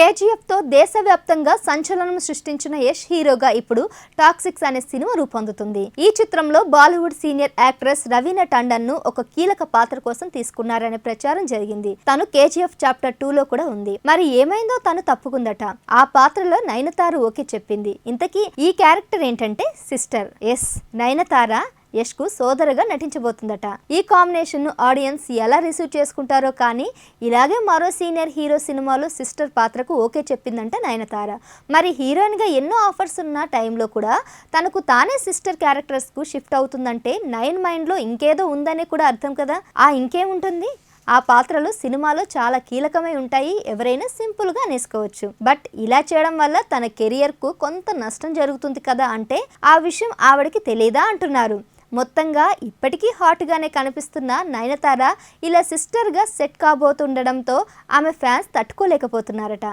KGF తో దేశవ్యాప్తంగా సంచలనం సృష్టించిన యష్ హీరోగా ఇప్పుడు టాక్సిక్స్ అనే సినిమా రూపొందుతుంది. ఈ చిత్రంలో బాలీవుడ్ సీనియర్ యాక్ట్రెస్ రవీనా టండన్ ను ఒక కీలక పాత్ర కోసం తీసుకున్నారనే ప్రచారం జరిగింది. తను కేజీఎఫ్ చాప్టర్ 2 లో కూడా ఉంది. మరి ఏమైందో తను తప్పుకుందట. ఆ పాత్రలో నయనతార ఓకే చెప్పింది. ఇంతకీ ఈ క్యారెక్టర్ ఏంటంటే సిస్టర్. ఎస్, నయనతార యష్ కు సోదరుగా నటించబోతుందట. ఈ కాంబినేషన్ ను ఆడియన్స్ ఎలా రిసీవ్ చేసుకుంటారో కానీ ఇలాగే మరో సీనియర్ హీరో సినిమాలో సిస్టర్ పాత్రకు ఓకే చెప్పిందంట నయనతార. మరి హీరోయిన్ గా ఎన్నో ఆఫర్స్ ఉన్న టైంలో కూడా తనకు తానే సిస్టర్ క్యారెక్టర్స్ కు షిఫ్ట్ అవుతుందంటే నయన్ మైండ్ లో ఇంకేదో ఉందనే కూడా అర్థం కదా. ఆ ఇంకేముంటుంది, ఆ పాత్రలు సినిమాలో చాలా కీలకమై ఉంటాయి. ఎవరైనా సింపుల్ గా అనేసుకోవచ్చు. బట్ ఇలా చేయడం వల్ల తన కెరియర్ కు కొంత నష్టం జరుగుతుంది కదా అంటే ఆ విషయం ఆవిడకి తెలియదా అంటున్నారు. మొత్తంగా ఇప్పటికీ హాట్ గానే కనిపిస్తున్న నయనతార ఇలా సిస్టర్ గా సెట్ కాబోతుండడంతో ఆమె ఫ్యాన్స్ తట్టుకోలేకపోతున్నారట.